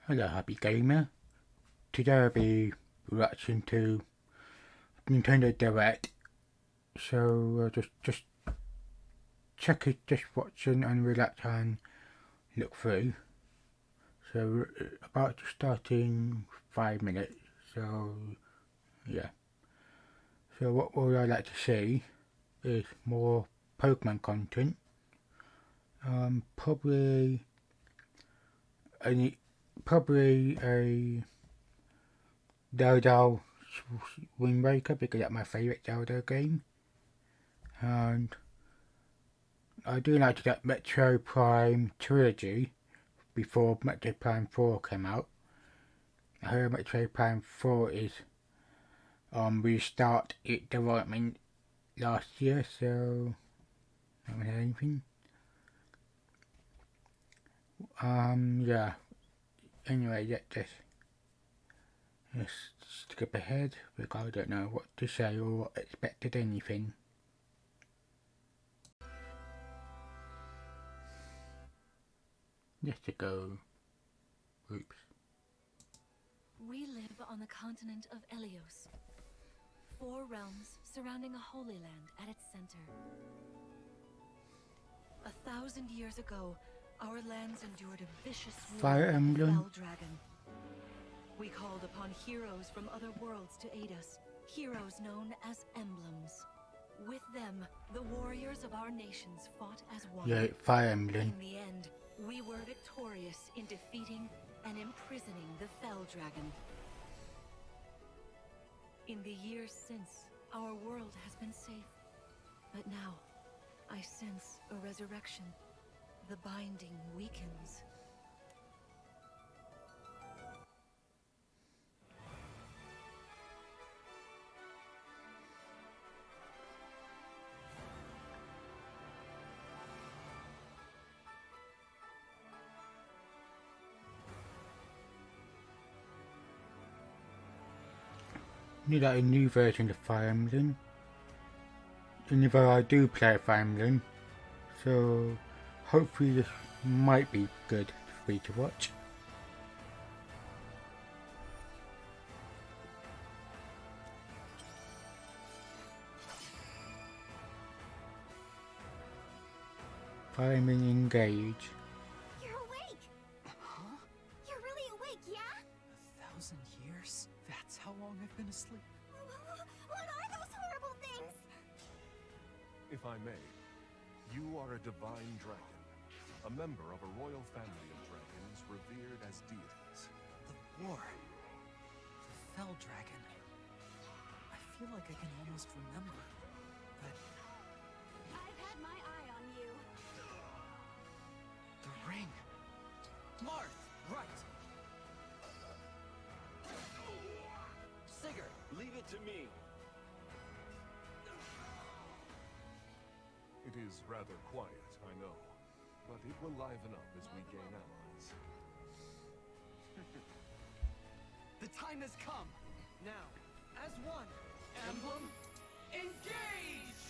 Hello, happy gamer. Today I'll be reacting to Nintendo Direct. So just check it, just watching and relax and look through. So about to start in 5 minutes. So yeah. So what would I like to see is more Pokemon content. Probably any probably a Zelda Wind Waker because that's my favourite Zelda game. And I do like that Metro Prime trilogy before Metro Prime 4 came out. I heard Metro Prime 4 is restart its development last year, so I haven't heard anything. Yeah. Anyway, just skip ahead because I don't know what to say or expected anything. Just to go. Oops. We live on the continent of Elios. 4 realms surrounding a holy land at its center. 1,000 years ago, our lands endured a vicious war Fire with the Emblem. Fell Dragon. We called upon heroes from other worlds to aid us, heroes known as emblems. With them, the warriors of our nations fought as one. Yeah, Fire Emblem. In the end, we were victorious in defeating and imprisoning the Fell Dragon. In the years since, our world has been safe. But now, I sense a resurrection. The binding weakens. Need like a new version of Fire Emblem. Even though I do play Fire Emblem, so hopefully this might be good for me to watch. Fire Emblem Engage. You're awake! Huh? You're really awake, yeah? 1,000 years? That's how long I've been asleep. What are those horrible things? If I may, you are a divine dragon, a member of a royal family of dragons revered as deities. The war. The Fell Dragon. I feel like I can almost remember, but I've had my eye on you. the ring. Marth, right. Sigurd, leave it to me. It is rather quiet, I know, but it will liven up as we gain allies. The time has come. Now, as one, Emblem, engage!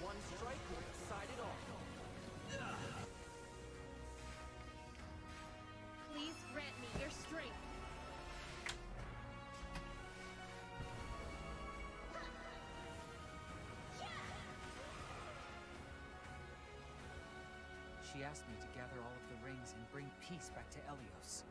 One strike will decide it all. Please grant me your strength. She asked me to gather all of the rings and bring peace back to Elios.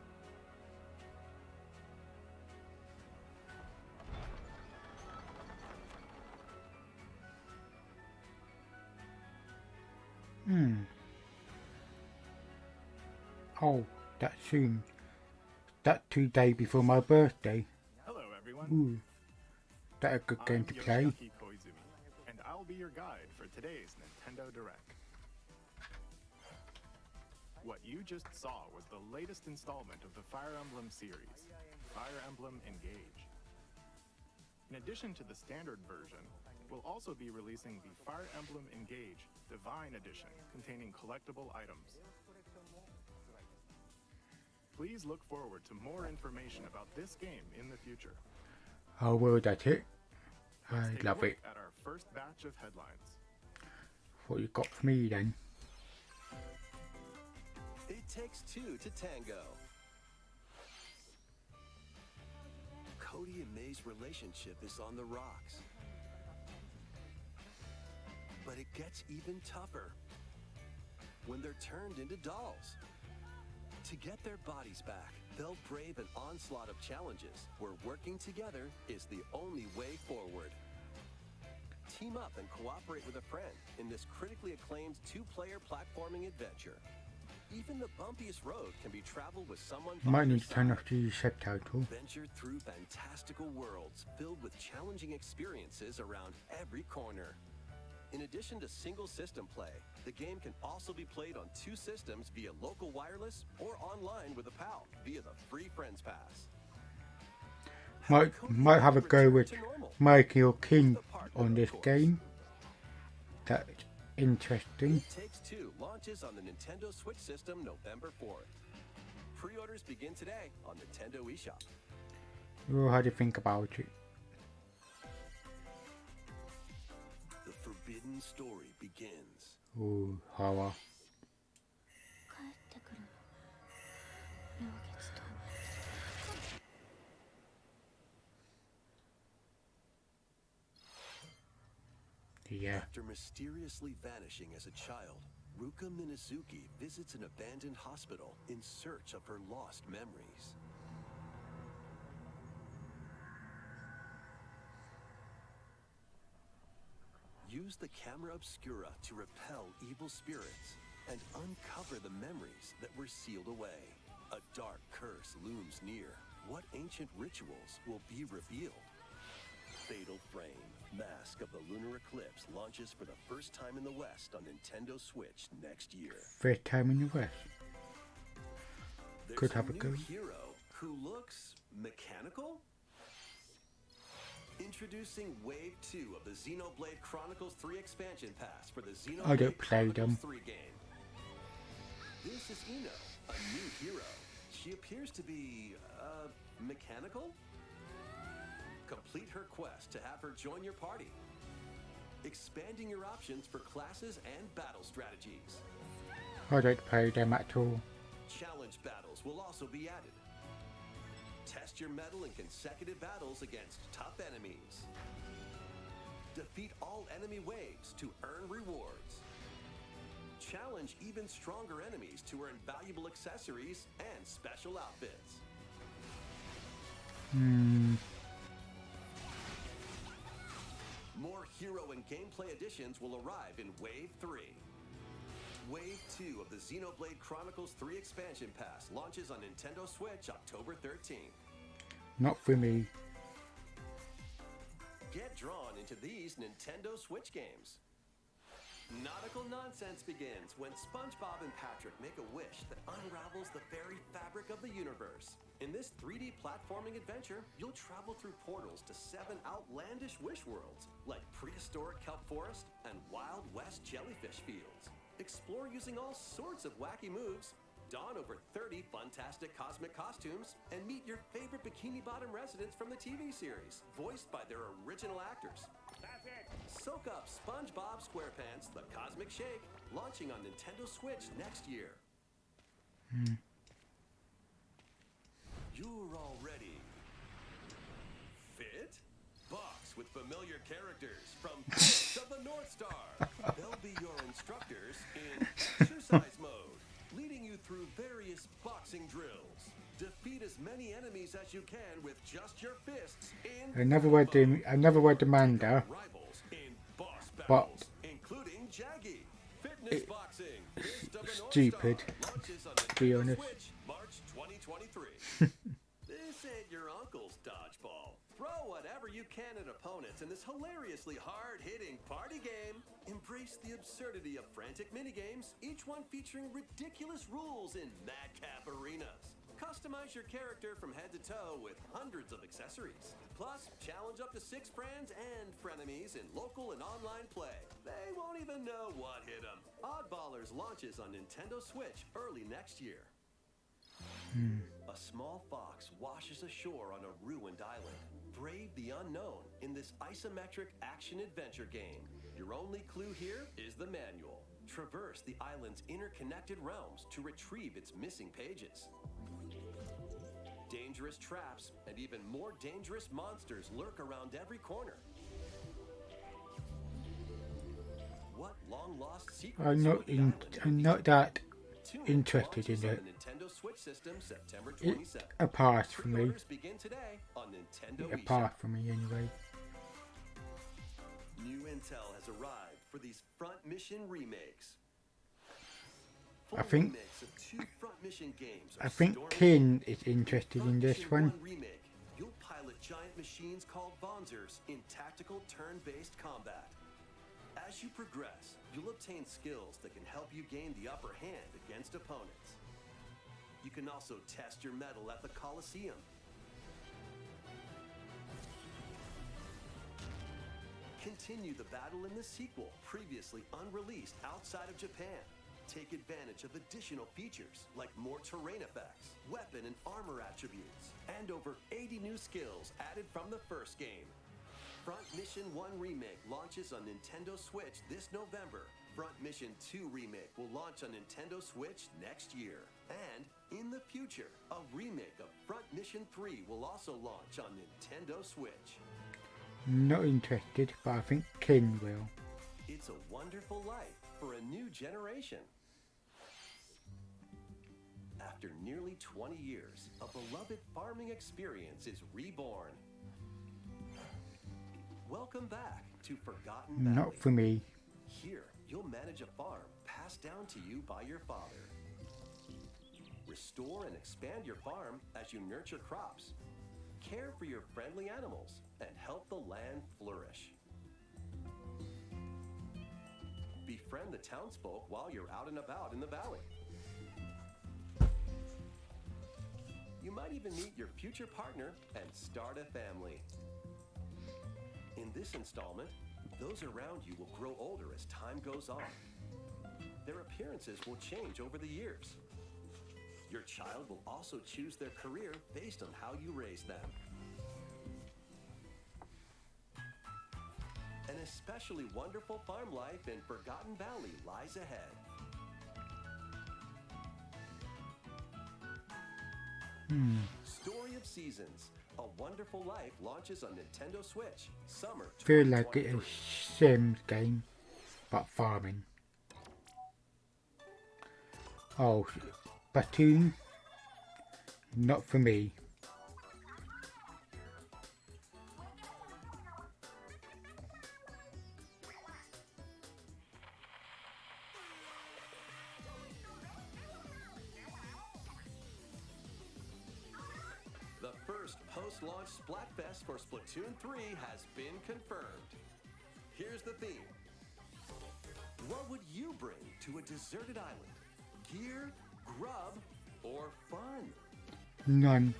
Oh, that's soon. That 2 days before my birthday. Hello, everyone. Ooh, that's a good game to play. Yoshiaki Koizumi, and I'll be your guide for today's Nintendo Direct. What you just saw was the latest installment of the Fire Emblem series, Fire Emblem Engage. In addition to the standard version, we'll also be releasing the Fire Emblem Engage Divine Edition, containing collectible items. Please look forward to more information about this game in the future. Oh, well, that's it. Let's I take a love look it. at our first batch of headlines. what you got for me then? It takes two to tango. Cody and May's relationship is on the rocks. But it gets even tougher when they're turned into dolls. To get their bodies back, they'll brave an onslaught of challenges where working together is the only way forward. Team up and cooperate with a friend in this critically acclaimed two-player platforming adventure. Even the bumpiest road can be traveled with someone by Might your need to turn side. off the subtitle. Venture through fantastical worlds filled with challenging experiences around every corner. In addition to single system play, the game can also be played on two systems via local wireless or online with a pal via the free Friends Pass. Might have a go Return with to normal. Mikey or King The partner, on of this course. game. That's interesting. It Takes Two launches on the Nintendo Switch system November 4th. Pre-orders begin today on Nintendo eShop. Oh, how do you think about it? The forbidden story begins. Oh, horror. 帰ってくるの妙月と Yeah. After mysteriously vanishing as a child, Ruka Minazuki visits an abandoned hospital in search of her lost memories. Use the camera obscura to repel evil spirits and uncover the memories that were sealed away. A dark curse looms near. What ancient rituals will be revealed? Fatal Frame, Mask of the Lunar Eclipse launches for the first time in the West on Nintendo Switch next year. First time in the West. There's Could have a new go. hero who looks mechanical? Introducing Wave 2 of the Xenoblade Chronicles 3 expansion pass for the Xenoblade I don't play Chronicles them. 3 game. This is Ino, a new hero. She appears to be, mechanical? Complete her quest to have her join your party. Expanding your options for classes and battle strategies. I don't play them at all. Challenge battles will also be added. Test your mettle in consecutive battles against tough enemies. Defeat all enemy waves to earn rewards. Challenge even stronger enemies to earn valuable accessories and special outfits. More hero and gameplay additions will arrive in Wave 3. Wave 2 of the Xenoblade Chronicles 3 expansion pass launches on Nintendo Switch October 13th. Not for me. Get drawn into these Nintendo Switch games. Nautical nonsense begins when SpongeBob and Patrick make a wish that unravels the very fabric of the universe. In this 3D platforming adventure, you'll travel through portals to 7 outlandish wish worlds, like prehistoric kelp forest and Wild West jellyfish fields. Explore using all sorts of wacky moves, don over 30 fantastic cosmic costumes, and meet your favorite Bikini Bottom residents from the TV series, voiced by their original actors. That's it! Soak up SpongeBob SquarePants The Cosmic Shake, launching on Nintendo Switch next year. You're all ready. Fit? Box with familiar characters from Fist of the North Star. They'll be your instructors in exercise mode, leading you through various boxing drills. Defeat as many enemies as you can with just your fists in I never read the manga, rivals in boss but battles, including Jaggy. Fitness boxing. Fist of the North stupid, Star launches on to be Nintendo honest. Switch March 2023. This ain't your uncle's dodgeball. Throw whatever you can at opponents in this hilariously hard-hitting party game. Embrace the absurdity of frantic minigames, each one featuring ridiculous rules in madcap arenas. Customize your character from head to toe with hundreds of accessories. Plus, challenge up to 6 friends and frenemies in local and online play. They won't even know what hit them. Oddballers launches on Nintendo Switch early next year. A small fox washes ashore on a ruined island, brave the unknown in this isometric action-adventure game. Your only clue here is the manual. Traverse the island's interconnected realms to retrieve its missing pages. Dangerous traps and even more dangerous monsters lurk around every corner. What long-lost secrets I'm not will the island I'm reveal? not that Tune interested launches in on it. the Nintendo Switch system September It 27th. apart from me. Pre-orders begin today on Nintendo eShop. Apart from me anyway. New intel has arrived for these front mission remakes. Full I think- remakes of 2 front mission games are I think storming Kin is interested Front in this Mission one. remake. You'll pilot giant machines called Bonzers in tactical turn-based combat. As you progress, you'll obtain skills that can help you gain the upper hand against opponents. You can also test your mettle at the Colosseum. Continue the battle in the sequel, previously unreleased outside of Japan. Take advantage of additional features like more terrain effects, weapon and armor attributes, and over 80 new skills added from the first game. Front Mission 1 Remake launches on Nintendo Switch this November. Front Mission 2 Remake will launch on Nintendo Switch next year. And in the future, a remake of Front Mission 3 will also launch on Nintendo Switch. Not interested, but I think Kin will. It's a wonderful life for a new generation. After nearly 20 years, a beloved farming experience is reborn. Welcome back to Forgotten Valley. Not for me. Here, you'll manage a farm passed down to you by your father. Restore and expand your farm as you nurture crops, care for your friendly animals, and help the land flourish. Befriend the townsfolk while you're out and about in the valley. You might even meet your future partner and start a family. In this installment, those around you will grow older as time goes on. Their appearances will change over the years. Your child will also choose their career based on how you raise them. An especially wonderful farm life in Forgotten Valley lies ahead. Story of Seasons, A Wonderful Life launches on Nintendo Switch, summer Feel like it's 2023. a Sims game, but farming. Oh, Platoon. Not for me. The first post-launch Splatfest for Splatoon 3 has been confirmed. Here's the theme. What would you bring to a deserted island? Gear, grub, or fun? None.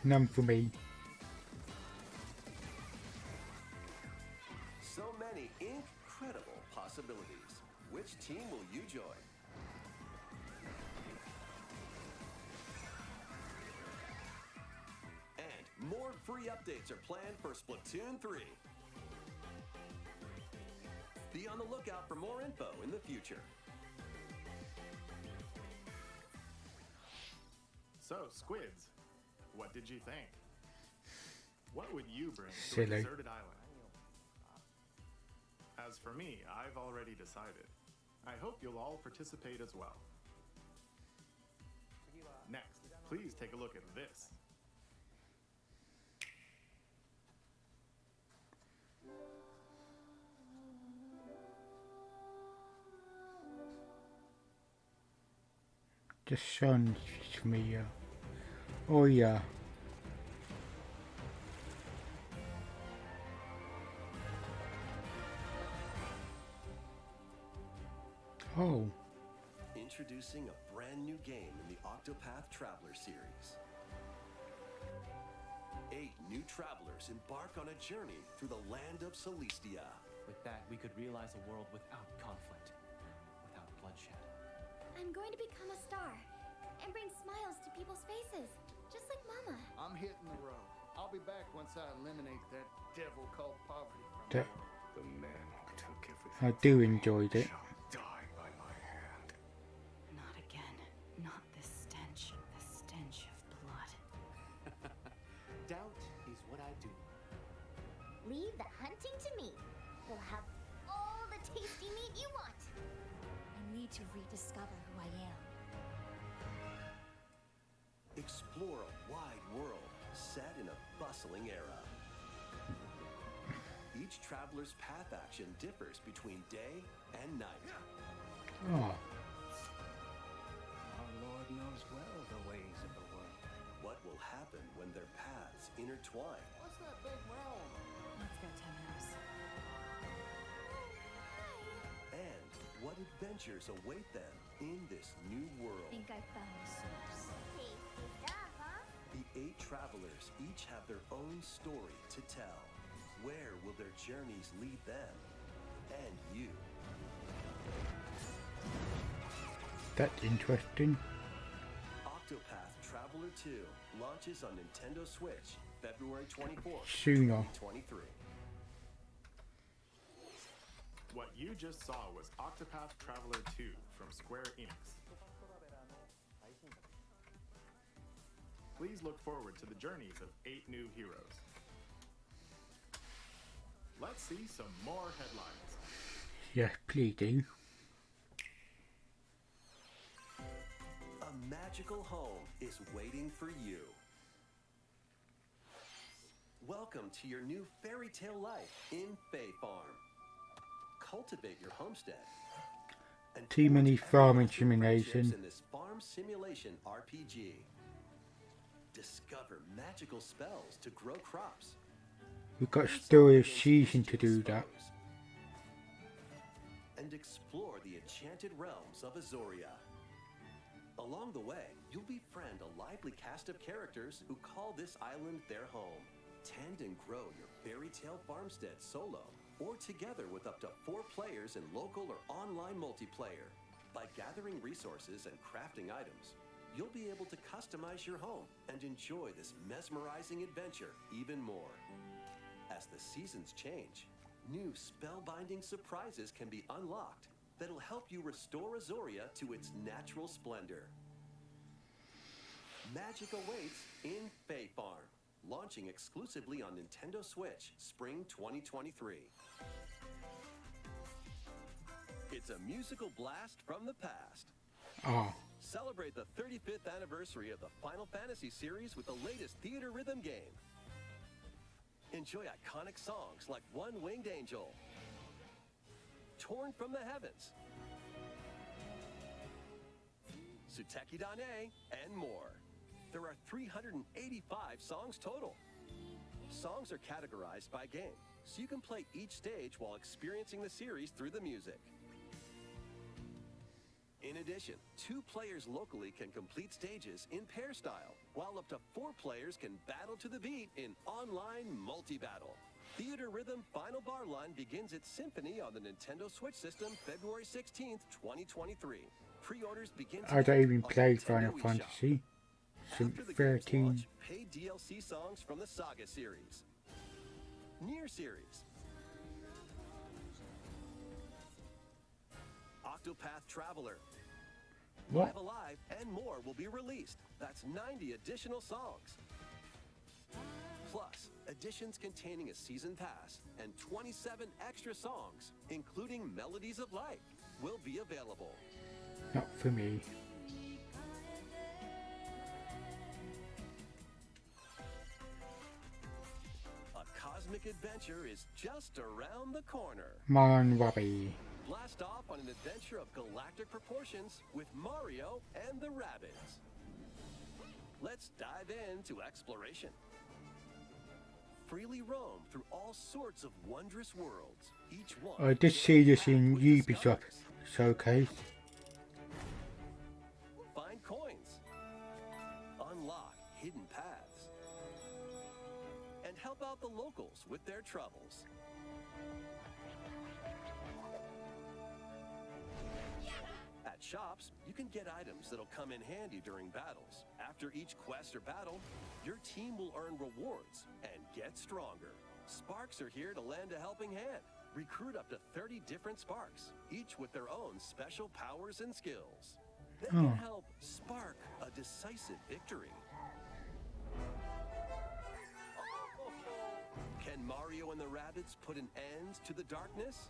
None for me. So many incredible possibilities. Which team will you join? And more free updates are planned for Splatoon 3. Be on the lookout for more info in the future. So, Squids, what did you think? What would you bring to a Silly. deserted island? As for me, I've already decided. I hope you'll all participate as well. Next, please take a look at this. The sounds familiar. Oh yeah. Oh, Introducing a brand new game in the Octopath Traveler series. 8 new travelers embark on a journey through the land of Celestia. With that, we could realize a world without conflict, without bloodshed. I'm going to become a star and bring smiles to people's faces, just like Mama. I'm hitting the road. I'll be back once I eliminate that devil called poverty from That- the world. The man who took everything I do enjoy it. shall die by my hand. Not again. Not this stench. The stench of blood. Doubt is what I do. Leave the hunting to me. We'll have all the tasty meat you want. I need to rediscover who I am. Explore a wide world set in a bustling era. Each traveler's path action differs between day and night. Oh, Our Lord knows well the ways of the world. What will happen when their paths intertwine? What's that big realm? Let's go, Timhouse. And what adventures await them in this new world? Think I found the source. Tasty stuff, huh? The 8 travelers each have their own story to tell. Where will their journeys lead them and you? that's interesting. Octopath Traveler 2 launches on Nintendo Switch February 24th, Sooner. 2023. What you just saw was Octopath Traveler 2 from Square Enix. Please look forward to the journeys of 8 new heroes. Let's see some more headlines. Yes, please do. A magical home is waiting for you. Welcome to your new fairy tale life in Fae Farm. Cultivate your homestead. and Too many forge farming everlasting friendships simulation. in this farm simulation RPG. Discover magical spells to grow crops. We've got still a season to do that. And explore the enchanted realms of Azoria. Along the way, you'll befriend a lively cast of characters who call this island their home. Tend and grow your fairy tale farmstead solo or together with up to 4 players in local or online multiplayer. By gathering resources and crafting items, you'll be able to customize your home and enjoy this mesmerizing adventure even more. As the seasons change, new spellbinding surprises can be unlocked that'll help you restore Azoria to its natural splendor. Magic awaits in Fae Farm, launching exclusively on Nintendo Switch Spring 2023. It's a musical blast from the past. Oh, Celebrate the 35th anniversary of the Final Fantasy series with the latest theater rhythm game. Enjoy iconic songs like One Winged Angel, Torn from the Heavens, Suteki Dane, and more. There are 385 songs total. Songs are categorized by game, so you can play each stage while experiencing the series through the music. In addition, 2 players locally can complete stages in pair style, while up to 4 players can battle to the beat in online multi-battle. Theater Rhythm Final Bar Line begins its symphony on the Nintendo Switch system February 16th, 2023. Pre-orders begin I don't today even on play Nintendo Final eShop. Fantasy. Since After the game's 13. launch, paid DLC songs from the Saga series, Nier series, Octopath Traveler, What? Live Alive, and more will be released. That's 90 additional songs. Plus, editions containing a season pass and 27 extra songs, including Melodies of Life, will be available. Not for me. A cosmic adventure is just around the corner. Man, Robbie. Blast off on an adventure of galactic proportions with Mario and the Rabbids. Let's dive into exploration. Freely roam through all sorts of wondrous worlds. Each one. I did see this in with Ubisoft discoveries. showcase. Find coins. Unlock hidden paths. And help out the locals with their troubles. At shops, you can get items that'll come in handy during battles. After each quest or battle, your team will earn rewards and get stronger. Sparks are here to lend a helping hand. Recruit up to 30 different Sparks, each with their own special powers and skills. They can help spark a decisive victory. Can Mario and the Rabbids put an end to the darkness?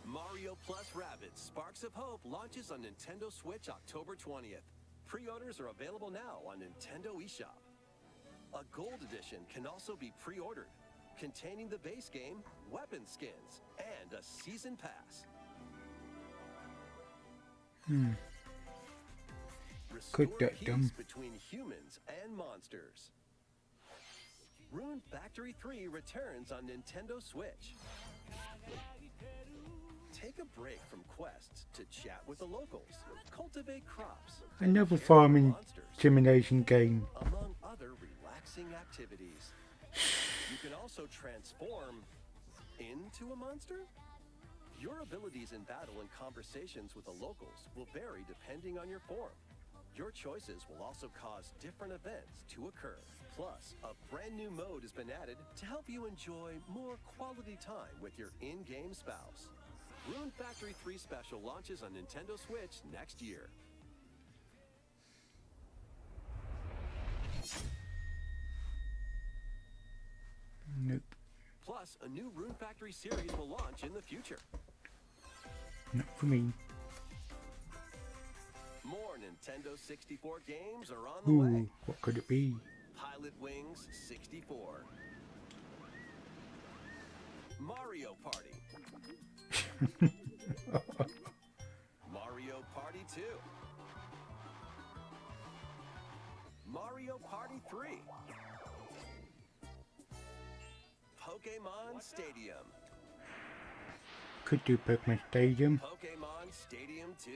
Mario plus Rabbids Sparks of Hope launches on Nintendo Switch October 20th. Pre-orders are available now on Nintendo eShop. A Gold Edition can also be pre-ordered, containing the base game, weapon skins, and a Season Pass. Restore peace between humans and monsters. Rune Factory 3 returns on Nintendo Switch. Take a break from quests to chat with the locals, cultivate crops, Another farming simulation game. among other relaxing activities. You can also transform into a monster. Your abilities in battle and conversations with the locals will vary depending on your form. Your choices will also cause different events to occur. Plus, a brand new mode has been added to help you enjoy more quality time with your in-game spouse. Rune Factory 3 Special launches on Nintendo Switch next year. Nope, Plus, a new Rune Factory series will launch in the future. not for me. More Nintendo 64 games are on the way. Ooh, what could it be? Pilot Wings 64. Mario Party. Mario Party 2. Mario Party 3. Pokemon Stadium. Could do Pokemon Stadium. Pokemon Stadium 2.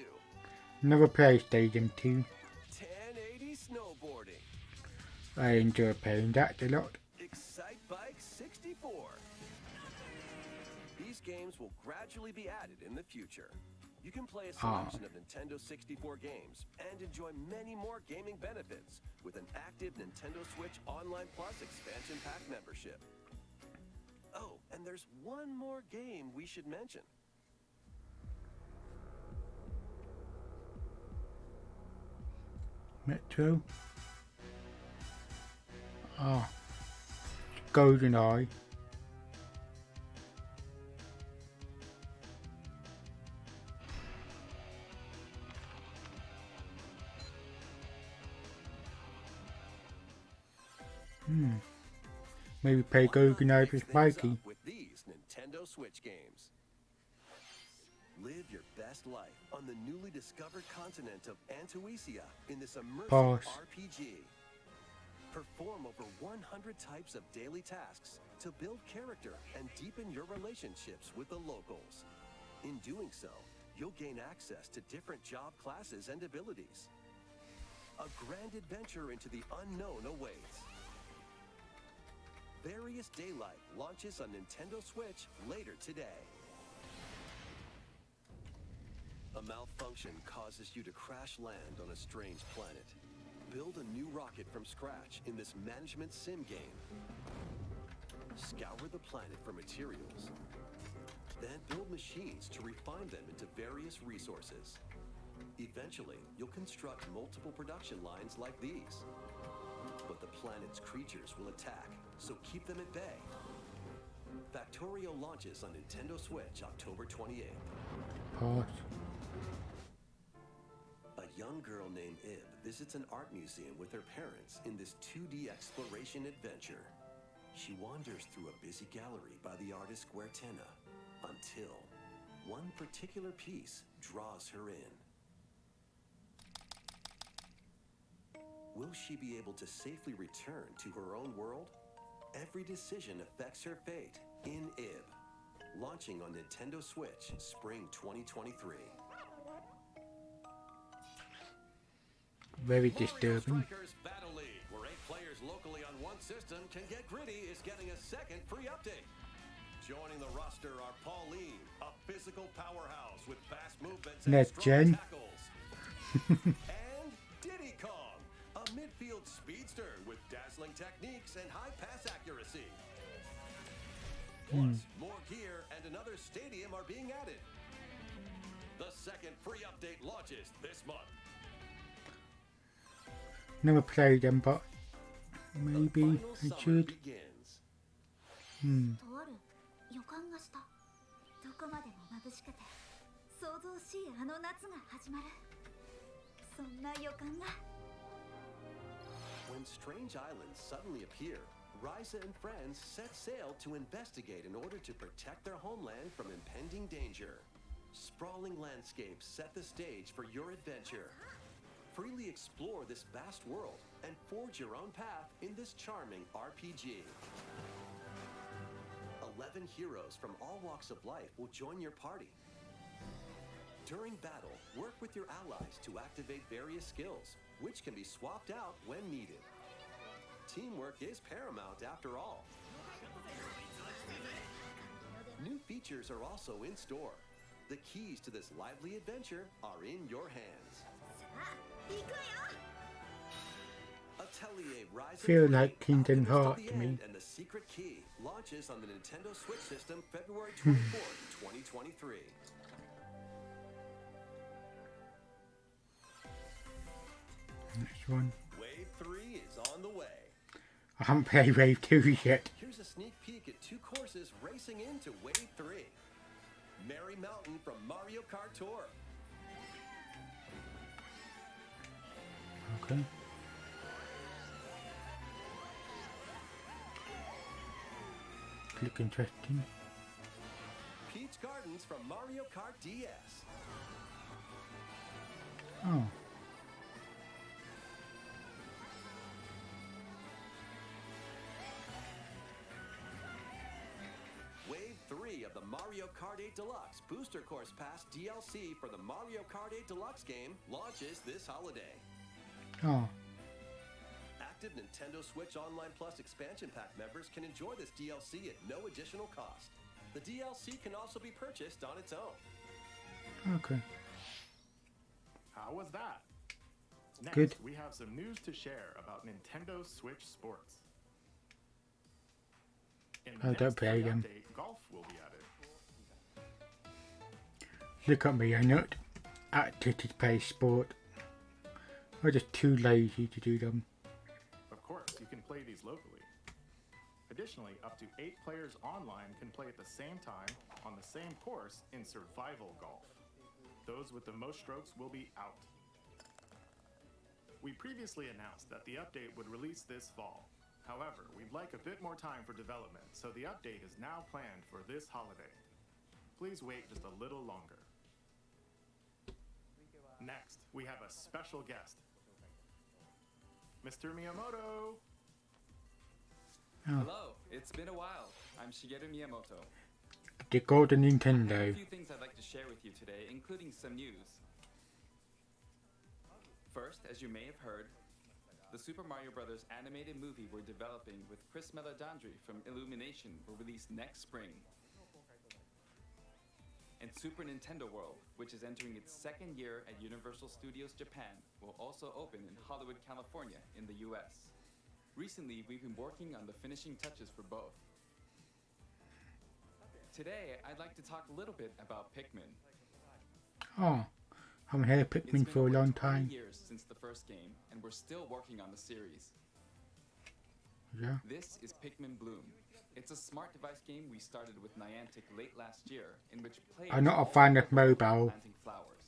Never play Stadium 2. 1080 snowboarding. I enjoy playing that a lot. Excite Bike 64. These games will gradually be added in the future. You can play a selection of Nintendo 64 games and enjoy many more gaming benefits with an active Nintendo Switch Online Plus expansion pack membership. Oh, and there's one more game we should mention. Metro. GoldenEye. Maybe play GoldenEye with Mikey. With these Nintendo Switch games. Live your best life on the newly discovered continent of Antuisia in this immersive RPG. Perform over 100 types of daily tasks to build character and deepen your relationships with the locals. In doing so, you'll gain access to different job classes and abilities. A grand adventure into the unknown awaits. Various Daylight launches on Nintendo Switch later today. A malfunction causes you to crash land on a strange planet. Build a new rocket from scratch in this management sim game. Scour the planet for materials. Then build machines to refine them into various resources. Eventually, you'll construct multiple production lines like these. But the planet's creatures will attack, so keep them at bay. Factorio launches on Nintendo Switch October 28th. Pass. A young girl named Ib visits an art museum with her parents in this 2D exploration adventure. She wanders through a busy gallery by the artist Guertena until one particular piece draws her in. Will she be able to safely return to her own world? Every decision affects her fate in Ib. Launching on Nintendo Switch Spring 2023. Very disturbing. Strikers Battle League, where 8 players locally on one system can get gritty, is getting a second free update. Joining the roster are Pauline, a physical powerhouse with fast movements Ned and strong Jen. tackles. And Diddy Kong, a midfield speedster with dazzling techniques and high pass accuracy. Plus, more gear and another stadium are being added. The second free update launches this month. Never played them, but maybe The I final summer should. begins. とある予感がした。どこまでも眩しくて想像しいあの夏が始まる。そんな予感が。When strange islands suddenly appear, Ryza and friends set sail to investigate in order to protect their homeland from impending danger. Sprawling landscapes set the stage for your adventure. Freely explore this vast world and forge your own path in this charming RPG. 11 heroes from all walks of life will join your party. During battle, work with your allies to activate various skills, which can be swapped out when needed. Teamwork is paramount after all. New features are also in store. The keys to this lively adventure are in your hands. 行くわよ。 Atelier Rise Feel and like Free, Kingdom Alchemist of Hearts the to me. End and the Secret Key launches on the Nintendo Switch system February 24th, 2023. Next one. Wave 3 is on the way. I haven't played Wave 2 yet. Here's a sneak peek at two courses racing into Wave 3. Merry Mountain from Mario Kart Tour. Okay. Look interesting. Peach Gardens from Mario Kart DS. Oh. Wave 3 of the Mario Kart 8 Deluxe Booster Course Pass DLC for the Mario Kart 8 Deluxe game launches this holiday. Oh. Active Nintendo Switch Online Plus expansion pack members can enjoy this DLC at no additional cost. The DLC can also be purchased on its own. Okay. How was that? Next, Good. we have some news to share about Nintendo Switch Sports. In the I don't next play free them. update, golf will be added. Look at me, I'm not active to play sport. I'm just too lazy to do them. Of course, you can play these locally. Additionally, up to 8 players online can play at the same time on the same course in survival golf. Those with the most strokes will be out. We previously announced that the update would release this fall. However, we'd like a bit more time for development, so the update is now planned for this holiday. Please wait just a little longer. Next, we have a special guest. Mr. Miyamoto! Oh. Hello, it's been a while. I'm Shigeru Miyamoto. The Golden I have Nintendo. a few things I'd like to share with you today, including some news. First, as you may have heard, the Super Mario Bros. Animated movie we're developing with Chris Meledandri from Illumination will release next spring. And Super Nintendo World, which is entering its second year at Universal Studios Japan, will also open in Hollywood, California, in the US. Recently, we've been working on the finishing touches for both. Today, I'd like to talk a little bit about Pikmin. Oh. I haven't heard of It's Pikmin been for a over long 20 time. years since the first game, and we're still working on the series. Yeah. This is Pikmin Bloom. It's a smart device game we started with Niantic late last year, in which players I'm not a all fan of work while mobile. planting flowers.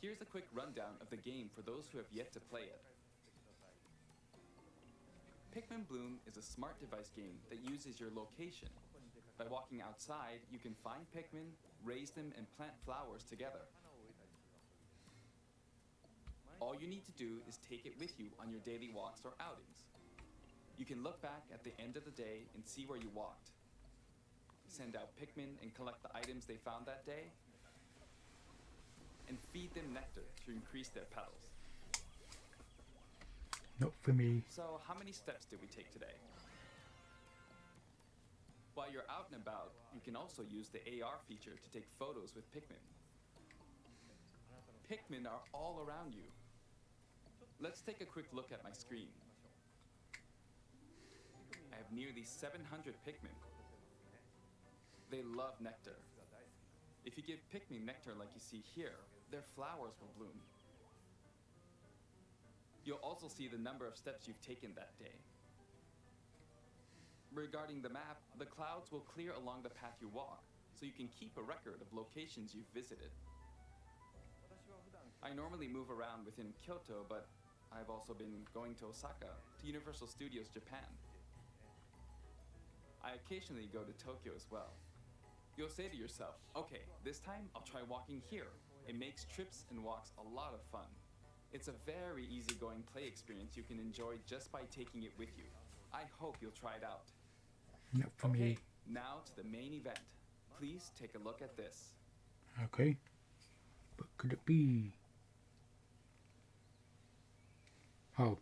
Here's a quick rundown of the game for those who have yet to play it. Pikmin Bloom is a smart device game that uses your location. By walking outside, you can find Pikmin, raise them, and plant flowers together. All you need to do is take it with you on your daily walks or outings. You can look back at the end of the day and see where you walked. Send out Pikmin and collect the items they found that day. And feed them nectar to increase their petals. Not for me. So, how many steps did we take today? While While you're out and about, you can also use the AR feature to take photos with Pikmin. Pikmin are all around you. Let's take a quick look at my screen. I have nearly 700 Pikmin. They love nectar. If you give Pikmin nectar like you see here, their flowers will bloom. You'll also see the number of steps you've taken that day. Regarding the map, the clouds will clear along the path you walk, so you can keep a record of locations you've visited. I normally move around within Kyoto, but I've also been going to Osaka, to Universal Studios Japan. I occasionally go to Tokyo as well. You'll say to yourself, okay, this time I'll try walking here. It makes trips and walks a lot of fun. It's a very easygoing play experience you can enjoy just by taking it with you. I hope you'll try it out. Not for Okay, me. now to the main event. Please take a look at this. Okay. What could it be? Oh.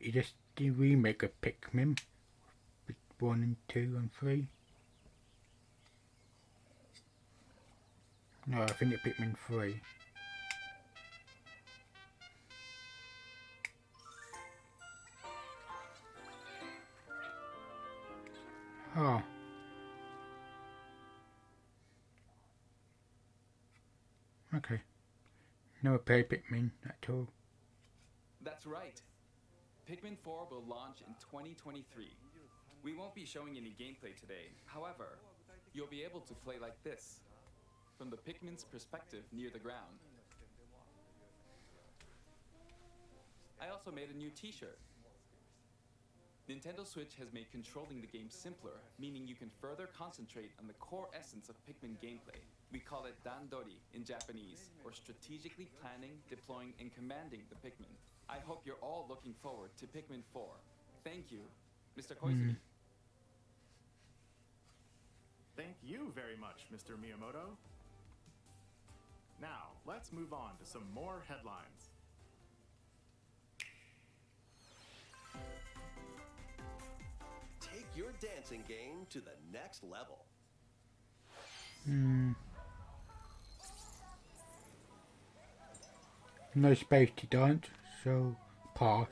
Is this the remake of Pikmin? With 1 and 2 and 3? No, I think it's Pikmin 3. Oh. Okay. Never played Pikmin at all. That's right. Pikmin 4 will launch in 2023. We won't be showing any gameplay today. However, you'll be able to play like this, from the Pikmin's perspective near the ground. I also made a new t-shirt. Nintendo Switch has made controlling the game simpler, meaning you can further concentrate on the core essence of Pikmin gameplay. We call it Dandori in Japanese, or strategically planning, deploying, and commanding the Pikmin. I hope you're all looking forward to Pikmin 4. Thank you, Mr. Koizumi. Thank you very much, Mr. Miyamoto. Now, let's move on to some more headlines. Take your dancing game to the next level. No space to dance, so pass.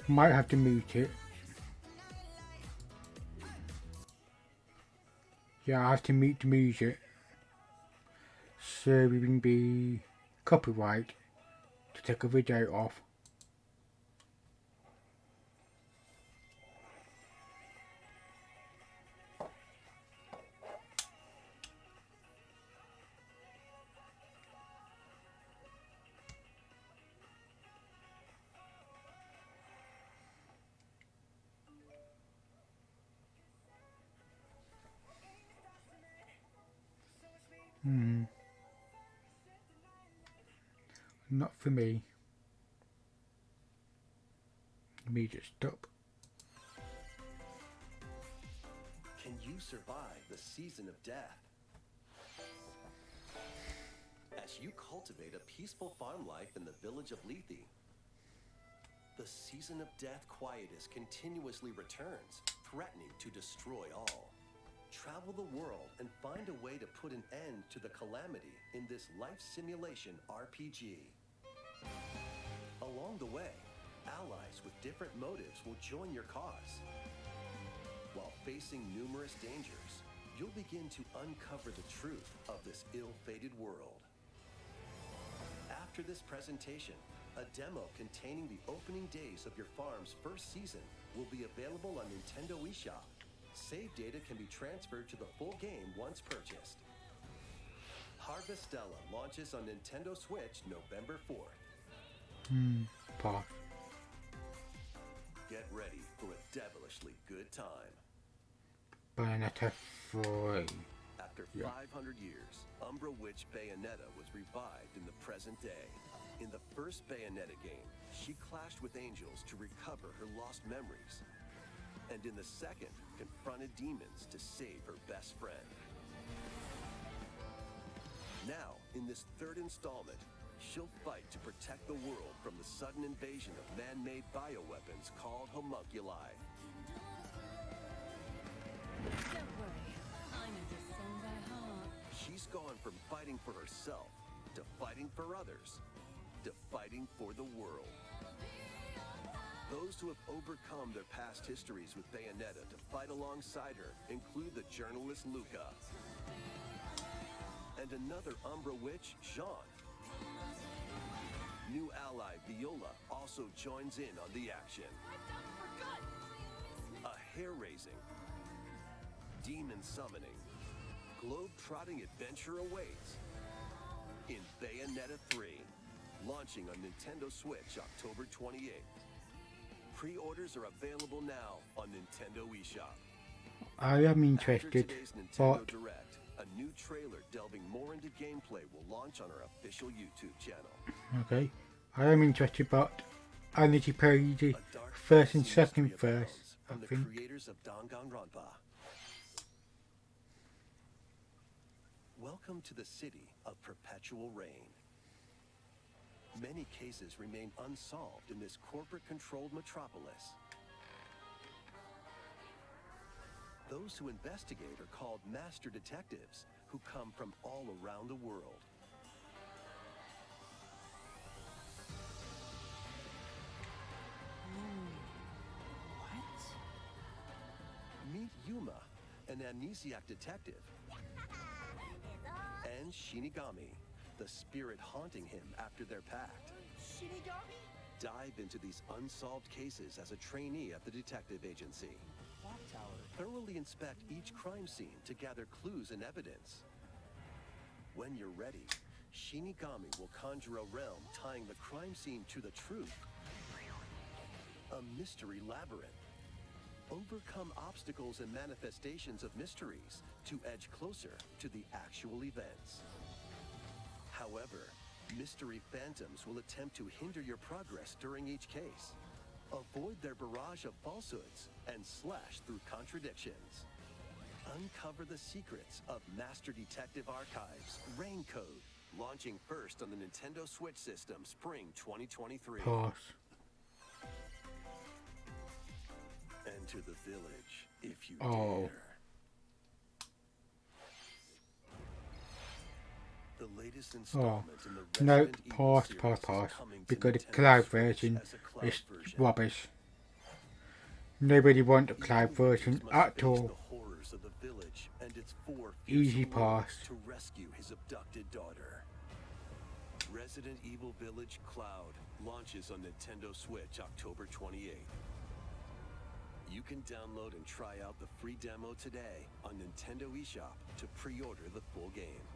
Might have to mute it. Yeah, I have to mute the music, so we wouldn't be copyright to take a video off. Not for me. Immediate stop. Can you survive the season of death? As you cultivate a peaceful farm life in the village of Lethe, the season of death quietus continuously returns, threatening to destroy all. Travel the world and find a way to put an end to the calamity in this life simulation RPG. Along the way, allies with different motives will join your cause. While facing numerous dangers, you'll begin to uncover the truth of this ill-fated world. After this presentation, a demo containing the opening days of your farm's first season will be available on Nintendo eShop. Save data can be transferred to the full game once purchased. Harvestella launches on Nintendo Switch November 4th. Pass. Get ready for a devilishly good time. Bayonetta 3. After 500 years, Umbra Witch Bayonetta was revived in the present day. In the first Bayonetta game, she clashed with angels to recover her lost memories. And in the second, confronted demons to save her best friend. Now, in this third installment, She'll fight to protect the world from the sudden invasion of man-made bioweapons called homunculi. Don't worry, I know this song by heart. She's gone from fighting for herself to fighting for others to fighting for the world. Those who have overcome their past histories with Bayonetta to fight alongside her include the journalist Luca and another Umbra witch, Jean. New ally Viola also joins in on the action. A hair-raising, demon summoning, globe-trotting adventure awaits in Bayonetta 3, launching on Nintendo Switch October 28th. Pre-orders are available now on Nintendo eShop. I am After interested, today's Nintendo but Direct, a new trailer delving more into gameplay will launch on our official YouTube channel. okay, I am interested, but I need to play the A dark first and fantasy second mystery first. abounds I from the think. creators of Danganronpa. Welcome to the city of perpetual rain. Many cases remain unsolved in this corporate-controlled metropolis. Those who investigate are called master detectives, who come from all around the world. Meet Yuma, an amnesiac detective, and Shinigami, the spirit haunting him after their pact. Shinigami? Dive into these unsolved cases as a trainee at the detective agency. Clock tower. Thoroughly inspect each crime scene to gather clues and evidence. When you're ready, Shinigami will conjure a realm tying the crime scene to the truth. A mystery labyrinth. Overcome obstacles and manifestations of mysteries to edge closer to the actual events. However, mystery phantoms will attempt to hinder your progress during each case. Avoid their barrage of falsehoods and slash through contradictions. Uncover the secrets of Master Detective Archives Rain Code, launching first on the Nintendo Switch system spring 2023. Pass. Enter the village if you Oh. dare. The latest installment in the No, Resident Evil pass, series pass, is pass. coming to Because the Nintendo cloud Switch version as a cloud is version. rubbish. Nobody wants a Evil cloud witches version must at face all. the horrors of the village and its 4 Easy fearsome lords pass. to rescue his abducted daughter. Resident Evil Village Cloud launches on Nintendo Switch October 28th. You can download and try out the free demo today on Nintendo eShop to pre-order the full game.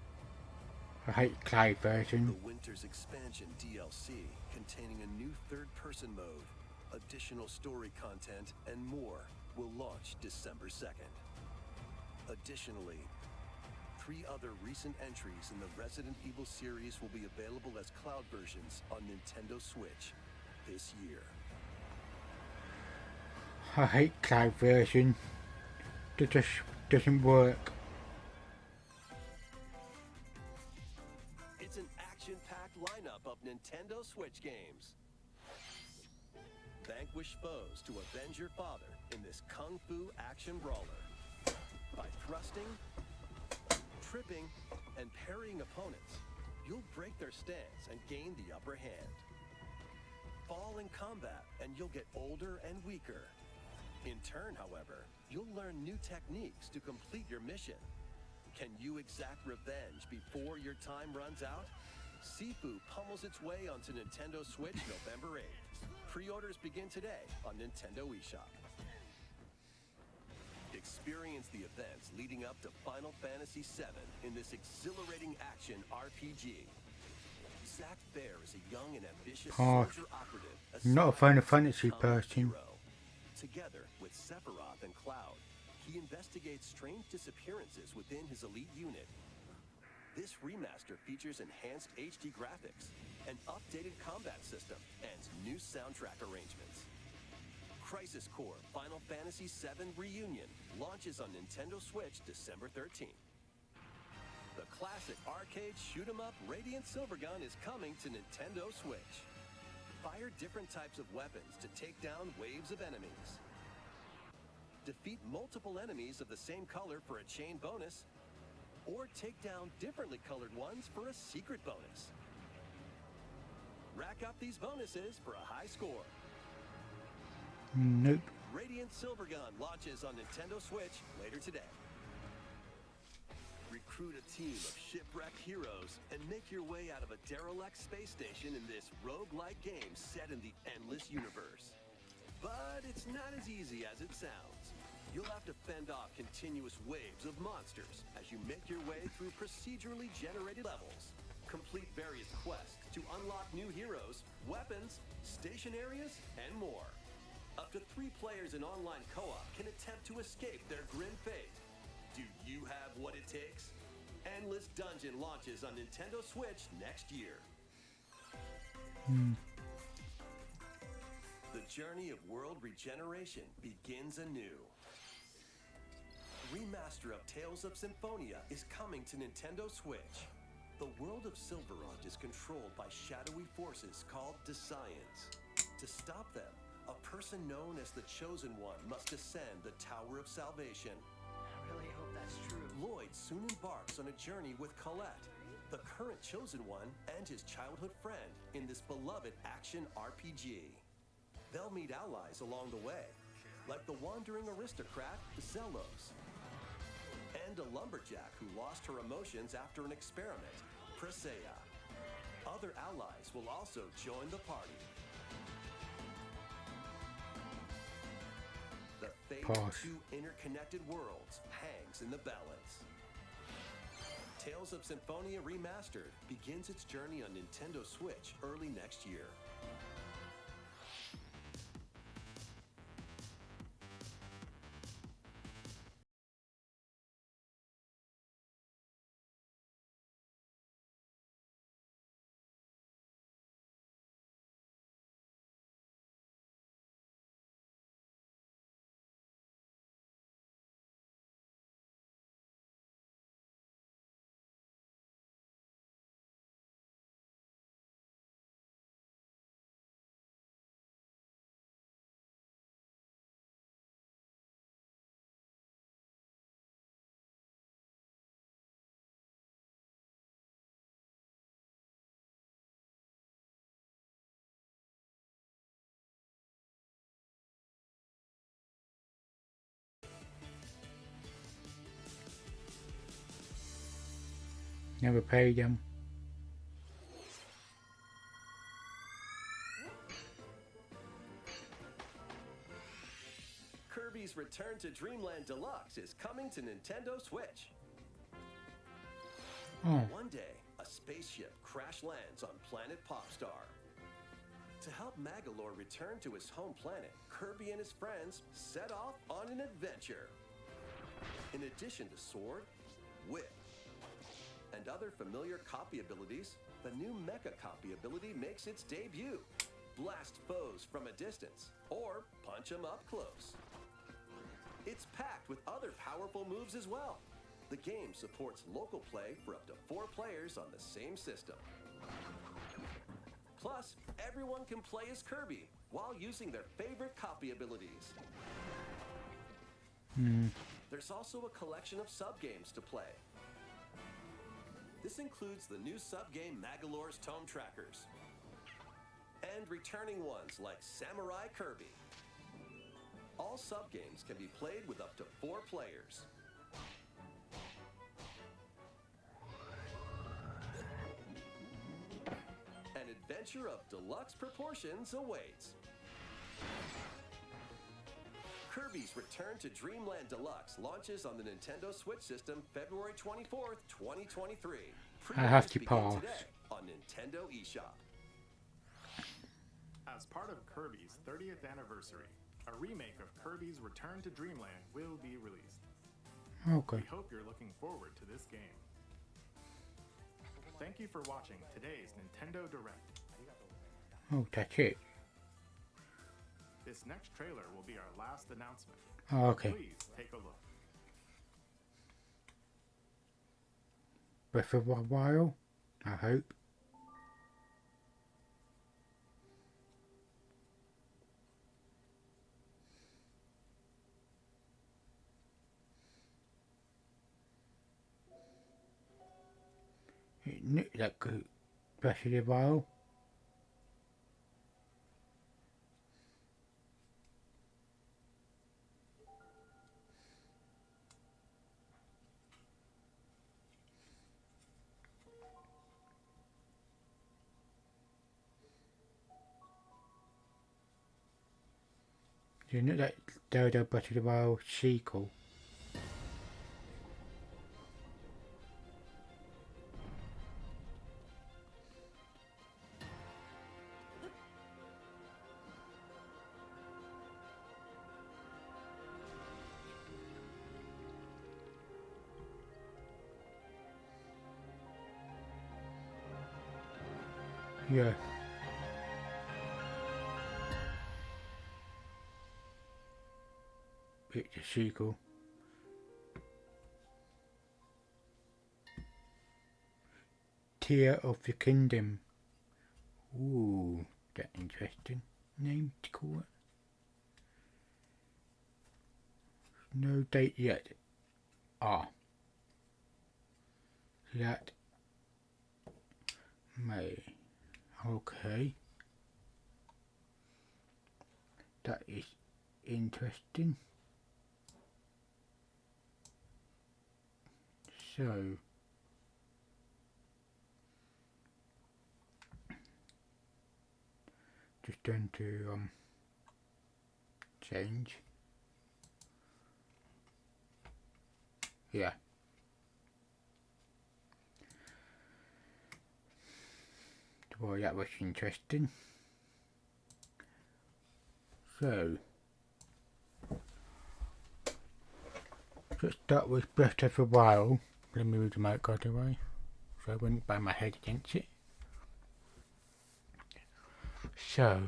I hate cloud The version. Winter's Expansion DLC, containing a new third-person mode, additional story content, and more, will launch December 2nd. Additionally, 3 other recent entries in the Resident Evil series will be available as cloud versions on Nintendo Switch this year. I hate cloud version. It just doesn't work. It's an action-packed lineup of Nintendo Switch games. Vanquish foes to avenge your father in this kung fu action brawler. By thrusting, tripping, and parrying opponents, you'll break their stance and gain the upper hand. Fall in combat and you'll get older and weaker. In turn, however, you'll learn new techniques to complete your mission. Can you exact revenge before your time runs out? Sifu pummels its way onto Nintendo Switch November 8th. Pre-orders begin today on Nintendo eShop. Experience the events leading up to Final Fantasy VII in this exhilarating action RPG. Zack Fair is a young and ambitious soldier operative. Not a Final Fantasy person. Together with Sephiroth and Cloud, he investigates strange disappearances within his elite unit. This remaster features enhanced HD graphics, an updated combat system, and new soundtrack arrangements. Crisis Core Final Fantasy VII Reunion launches on Nintendo Switch December 13th. The classic arcade shoot-'em-up Radiant Silvergun is coming to Nintendo Switch. Fire different types of weapons to take down waves of enemies. Defeat multiple enemies of the same color for a chain bonus, or take down differently colored ones for a secret bonus. Rack up these bonuses for a high score. Nope. Radiant Silvergun launches on Nintendo Switch later today. Recruit a team of shipwrecked heroes and make your way out of a derelict space station in this roguelike game set in the endless universe. But it's not as easy as it sounds. You'll have to fend off continuous waves of monsters as you make your way through procedurally generated levels. Complete various quests to unlock new heroes, weapons, station areas, and more. Up to 3 players in online co-op can attempt to escape their grim fate. Do you have what it takes? Endless Dungeon launches on Nintendo Switch next year. The journey of world regeneration begins anew. Remaster of Tales of Symphonia is coming to Nintendo Switch. The world of Silverrot is controlled by shadowy forces called Desians. To stop them, a person known as the Chosen One must ascend the Tower of Salvation. I really hope that's true. Lloyd soon embarks on a journey with Colette, the current Chosen One, and his childhood friend in this beloved action RPG. They'll meet allies along the way, like the wandering aristocrat Zelos, and a lumberjack who lost her emotions after an experiment, Presea. Other allies will also join the party. The fate of 2 interconnected worlds hangs in the balance. Tales of Symphonia Remastered begins its journey on Nintendo Switch early next year. Never paid them. Kirby's Return to Dreamland Deluxe is coming to Nintendo Switch. One day, a spaceship crash lands on planet Popstar. To help Magolor return to his home planet, Kirby and his friends set off on an adventure. In addition to Sword, Whip, and other familiar copy abilities, the new Mecha copy ability makes its debut. Blast foes from a distance, or punch them up close. It's packed with other powerful moves as well. The game supports local play for up to 4 players on the same system. Plus, everyone can play as Kirby while using their favorite copy abilities. There's also a collection of sub-games to play. This includes the new sub-game Magolor's Tome Trackers, and returning ones like Samurai Kirby. All sub-games can be played with up to 4 players. An adventure of deluxe proportions awaits. Kirby's Return to Dreamland Deluxe launches on the Nintendo Switch system February 24th, 2023. I have to Pre-orders begin pause. today on Nintendo eShop. As part of Kirby's 30th anniversary, a remake of Kirby's Return to Dreamland will be released. Okay. We hope you're looking forward to this game. Thank you for watching today's Nintendo Direct. Oh, that's it. This next trailer will be our last announcement. Oh, okay. Please take a look. Breath of the Wild, I hope. It looked like Breath of the Wild. It looked like Zelda Breath of the Wild sequel. Yeah. It's a sequel. Tear of the Kingdom. Ooh, that's interesting name to call it. No date yet. Ah. That May. Okay. That is interesting. So just going to change. Yeah. Well, that was interesting. So let's start with Breath of the Wild. Let me move the mic out of the way so I wouldn't bang my head against it. So,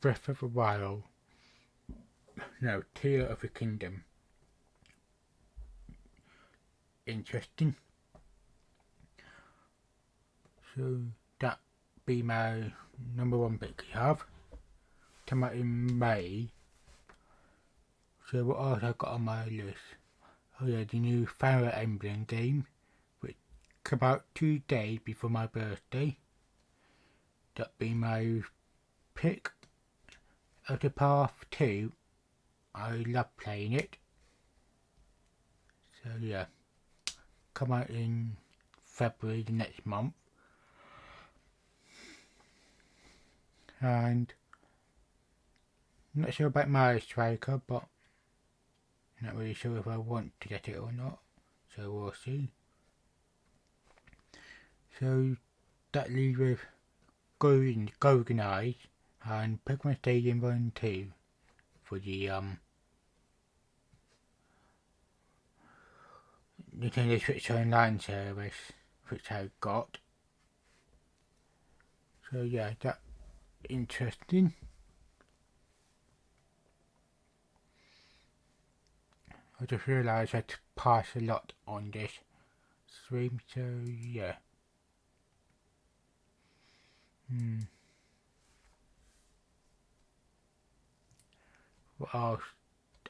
Breath of the Wild. No, Tear of the Kingdom. Interesting. So that be my number one pick you have. Come out in May. So what else I got on my list? Oh yeah, the new Fire Emblem game, which came out 2 days before my birthday. That be my pick. Of the Path 2, I love playing it. So yeah, come out in February the next month. And I'm not sure about Mario Striker, but I'm not really sure if I want to get it or not, so we'll see. So that leaves with Golden Eyes and Pokemon Stadium 1 and 2 for the Nintendo Switch Online service, which I got. So yeah, that's interesting. I just realised I had to pass a lot on this stream, so yeah. What else?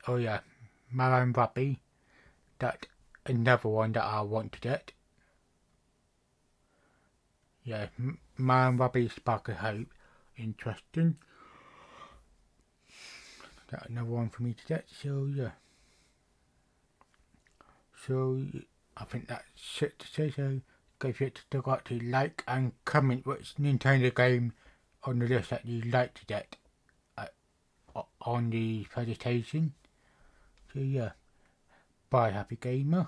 Oh yeah, Mario & Rabbids. That's another one that I want to get. Yeah, Mario & Rabbids Spark of Hope. Interesting. That's another one for me to get, so yeah. So I think that's it to say, so don't forget to like and comment which Nintendo game on the list that you'd like to get on the presentation. So yeah, bye happy gamer.